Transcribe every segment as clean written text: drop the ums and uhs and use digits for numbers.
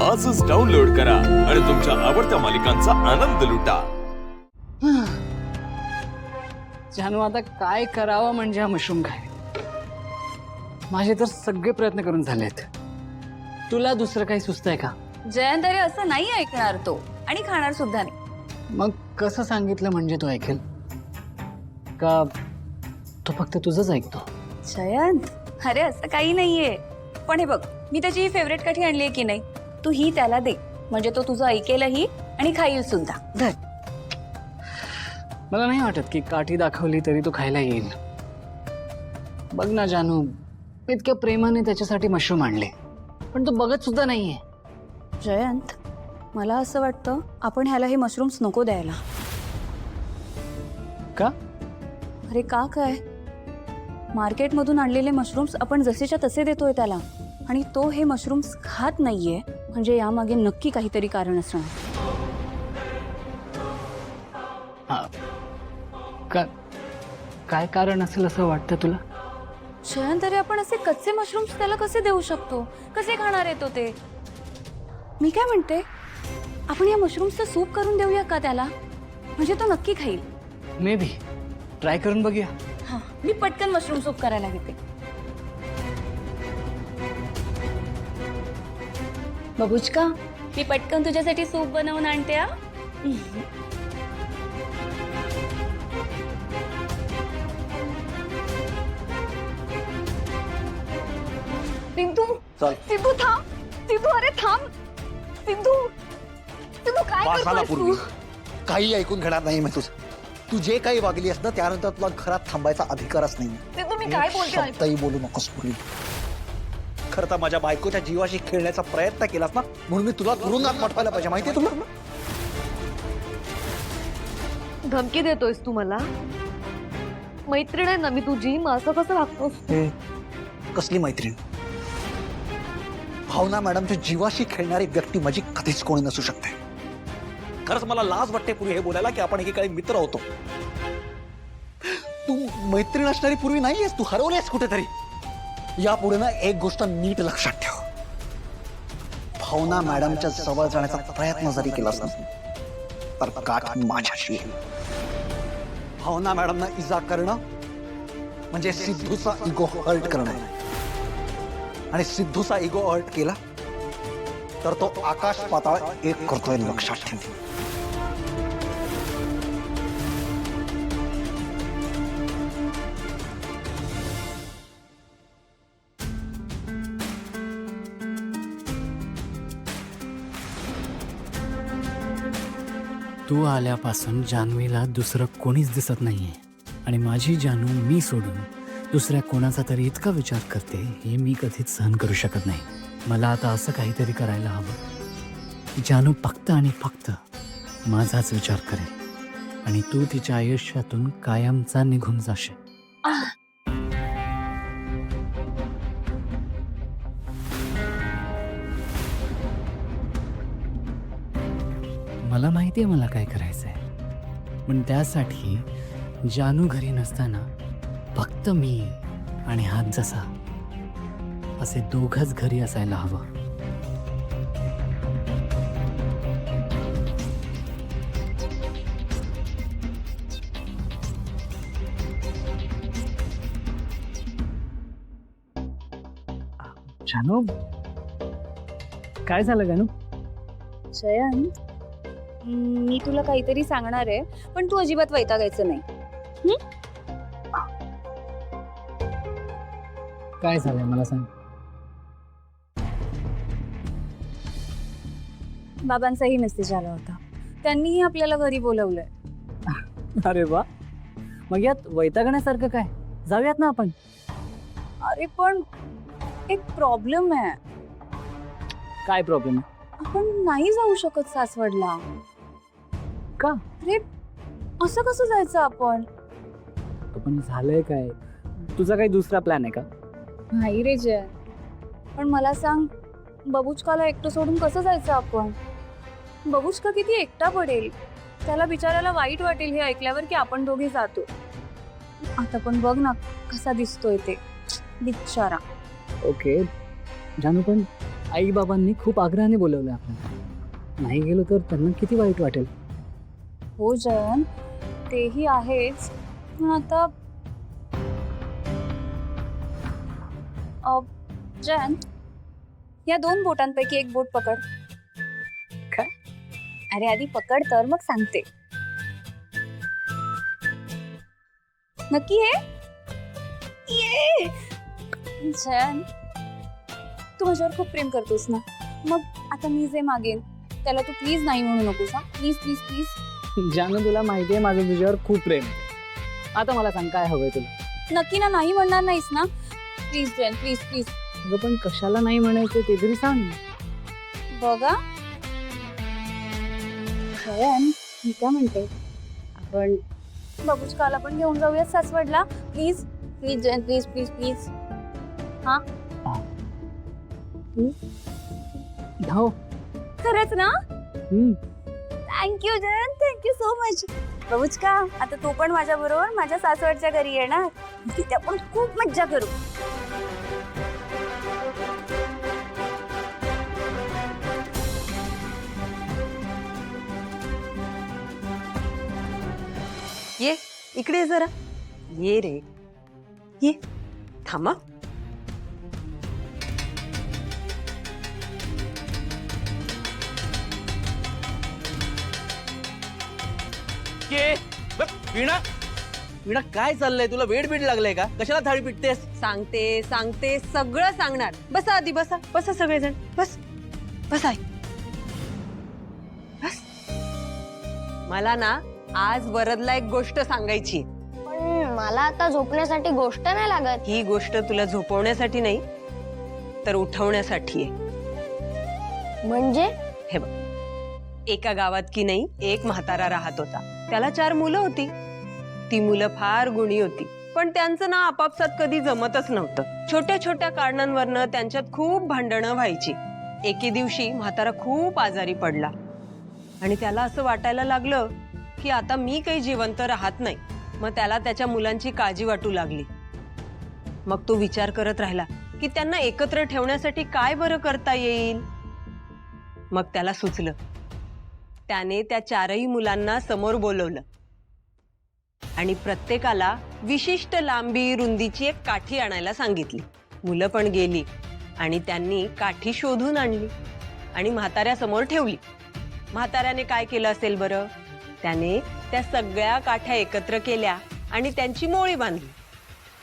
आजच डाउनलोड करा आणि तुमच्या आवडत्या मालिकांचा आनंद लुटा। जानू आता काय करावं म्हणजे हा मशरूम काय? माझे तर सगळे प्रयत्न करून झालेत। तुला दुसरं काही सुचतंय का? जयंत अरे असं नाही ऐकणार तो आणि खाणार सुद्धा नाही। मग कसं सांगितलं म्हणजे तो ऐकेल का? तो फक्त तुझंच ऐकतो? जयंत अरे असं काही नाहीये, पण हे बघ मी त्याची फेवरेट काठी आणली आहे की नाही, तू ही त्याला दे म्हणजे तो तुझं ऐकेलही आणि खाईल सुद्धा। धर। मला नाही वाटत की काठी दाखवली तरी तो खायला येईल। बघ ना जानू, इतक्या प्रेमाने त्याच्यासाठी मशरूम आणले पण तो बघत सुद्धा नाहीये। जयंत मला असं वाटतं आपण ह्याला हे मशरूम्स नको द्यायला। का? अरे का काय, मार्केटमधून आणलेले मशरूम्स आपण जसेच्या तसे देतोय त्याला आणि तो हे मशरूम्स खात नाहीये म्हणजे यामागे नक्की काहीतरी कारण असणार। हा, काय कारण असेल असं वाटतं तुला? जयंत अरे आपण असे कच्चे मशरूम्स त्याला कसे देऊ शकतो? कसे खाणार आहे तो ते? मी काय म्हणते, आपण या मशरूम्सचं सूप करून देऊया का त्याला, म्हणजे तो नक्की खाईल। मे बी ट्राय करून बघूया। हा, मी पटकन मशरूम सूप करायला घेते। बबुचका, मी पटकन तुझ्यासाठी सूप बनवून आणते। हा सिद्धू, सिद्धू थांब, सिद्धू अरे थांब, सिद्धू सिद्धू काय वासाला करतोयस पूर्वी तू? काही ऐकून घेणार नाही मी तुझं। तू जे काही वागली ना त्यानंतर तुला घरात थांबायचा अधिकारच नाही। सिद्धू मी काय बोलते? शब्दही बोलू नकोस पूर्वी। खरं तर माझ्या बायकोच्या जीवाशी खेळण्याचा प्रयत्न केलास ना, म्हणून मी तुला तुरुंगात पाठवायला पाहिजे, माहितीये तुला? धमकी देतोयस तू मला? मैत्रीण आहे ना मी तुझी, मग असं कसं वागतोस? कसली मैत्रीण? भावना मॅडमच्या जीवाशी खेळणारी व्यक्ती माझी कधीच कोणी नसू शकते। खरंच मला लाज वाटते पूर्वी हे बोलायला की आपण एकेकाळी मित्र होतो। तू मैत्रीण असणारी पूर्वी नाहीयेस, तू हरवलेस कुठेतरी। यापुढे ना एक गोष्ट नीट लक्षात ठेव, भावना मॅडमच्या जवळ जाण्याचा प्रयत्न जरी केलास ना तर गाठ माझ्याशी आहे। भावना मॅडमना इजा करणं म्हणजे सिद्धूचा इगो हर्ट करणं, आणि सिद्धूचा इगो हर्ट केला तर तो आकाश पाताळ एक करतोय, लक्षात ठेव। तू आल्यापासून जान्हवीला दुसरं कोणीच दिसत नाहीये आणि माझी जानू मी सोडून दुसऱ्या कोणाचा तरी इतका विचार करते हे मी कधीच सहन करू शकत नाही। मला आता असं काहीतरी करायला हवं की जानू फक्त आणि फक्त माझाच विचार करेल आणि तू तिच्या आयुष्यातून कायमचा निघून जाशील। मला माहिती आहे मला काय करायचंय, पण त्यासाठी जानू घरी नसताना फक्त मी आणि हात जसा असे दोघंच घरी असायला हवं। जानू, काय झालं जानू? जयंत मी तुला काहीतरी सांगणार आहे, पण तू अजिबात वैतागायचं नाही। काय झालंय मला सांग। बाबांचाही मेसेज आला होता, त्यांनीही आपल्याला घरी बोलवलंय। अरे वा, मग यात वैतागण्यासारखं काय? जाऊयात ना आपण। अरे पण एक प्रॉब्लेम आहे। काय प्रॉब्लेम? आपण नाही जाऊ शकत सासवडला। का? अरे असं कसं जायचं आपण? पण झालंय काय? तुझा काही दुसरा प्लॅन आहे का? नाही रे जय, पण मला सांग, बबुचकाला एकटं सोडून कसं जायचं आपण? बबुचका किती एकटा पडेल, त्याला बिचारायला वाईट वाटेल हे ऐकल्यावर की आपण दोघे जातो। आता पण बघ ना कसा दिसतोय ते बिचारा। ओके जानू, पण आई बाबांनी खूप आग्रहाने बोलवलं आपल्याला. नाही गेलो तर त्यांना किती वाईट वाटेल. हो जयंत, तेही आहेच. पण आता जयंत, या 2 बोटांपैकी एक बोट पकड. काय? अरे आधी पकड तर मग सांगते. नक्की आहे? ये जयंत, तू माझ्यावर खूप प्रेम करतोस ना, मग आता मी जे मागेन त्याला तू प्लीज नाही म्हणू नकोस हा. Please please please. जानू, तुला माहितीये माझं तुझ्यावर खूप प्रेम आहे. आता मला सांग काय हवंय तुला. नक्की ना नाही म्हणणार नाहीस ना? Please Jayant, please please. अगं पण कशाला नाही म्हणायचं ते तरी सांग. बघा जयंत, मी काय म्हणते, आपण बबूचकाला पण घेऊन जाऊया सासवडला. Please please Jayant, please please please. हा हो. खरंच ना? हम्म. Thank you Jayant, thank you so much. बबूचका, आता तू पण माझ्या बरोबर माझ्या सासवडच्या घरी येणार. तिथे आपण खूप मज्जा करू. ये इकडे ये जरा. ये रे, ये. थांबा. वीणा, वीणा काय चाललंय? तुला वेड बीड लागलंय का? कशाला थाळी पिटतेस? सांगते सांगते सगळं सांगणार. बसा आधी, बसा बसा सगळेजण. बस बसा. बस. मला ना आज वरदला एक गोष्ट सांगायची. पण मला आता झोपण्यासाठी गोष्ट नाही लागत. ही गोष्ट तुला झोपवण्यासाठी नाही तर उठवण्यासाठी आहे. म्हणजे हे बघ, एका गावात की नाही एक म्हातारा राहत होता. त्याला 4 मुलं होती. ती मुलं फार गुणी होती, पण त्यांचं ना आपापसात कधी जमतच नव्हतं. छोट्या छोट्या कारणांवरनं त्यांच्यात खूप भांडणं व्हायची. एके दिवशी म्हातारा खूप आजारी पडला आणि त्याला असं वाटायला लागलं की आता मी काही जिवंत राहत नाही. मग त्याला त्याच्या मुलांची काळजी वाटू लागली. मग तो विचार करत राहिला की त्यांना एकत्र ठेवण्यासाठी काय बरं करता येईल. मग त्याला सुचलं. त्याने त्या 4ही मुलांना समोर बोलवलं आणि प्रत्येकाला विशिष्ट लांबी रुंदीची एक काठी आणायला सांगितली. मुलं पण गेली आणि त्यांनी काठी शोधून आणली आणि म्हाताऱ्यासमोर ठेवली. म्हाताऱ्याने काय केलं असेल बरं? त्याने त्या सगळ्या काठ्या एकत्र केल्या आणि त्यांची मोळी बांधली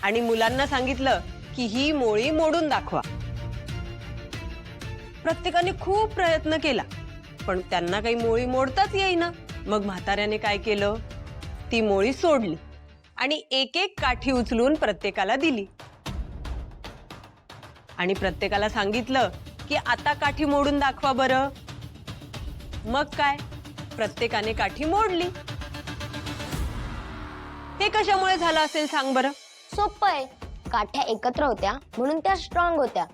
आणि मुलांना सांगितलं की ही मोळी मोडून दाखवा. प्रत्येकाने खूप प्रयत्न केला पण त्यांना काही मोळी मोडताच येईना. मग म्हाताऱ्याने काय केलं? ती मोळी सोडली आणि एक एक काठी उचलून प्रत्येकाला दिली आणि प्रत्येकाला सांगितलं की आता काठी मोडून दाखवा बरं. मग काय, प्रत्येकाने काठी मोडली. हे कशामुळे झालं असेल सांग बरं? सोपं आहे. काठ्या एकत्र होत्या म्हणून त्या स्ट्रॉंग होत्या.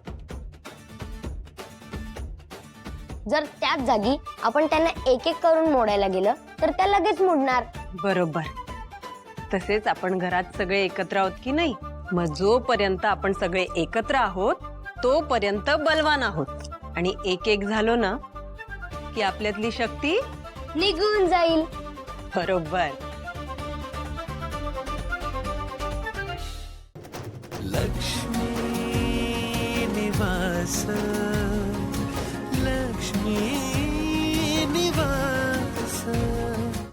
जर त्याच जागी आपण त्यांना एक एक करून मोडायला गेलं तर त्या लगेच मोडणार. बरोबर. तसेच आपण घरात सगळे एकत्र आहोत की नाही, मग जोपर्यंत आपण सगळे एकत्र आहोत तोपर्यंत बलवान आहोत आणि एक एक झालो ना की आपल्यातली शक्ती निघून जाईल. बरोबर. लक्ष्मी निवास, लक्ष्मी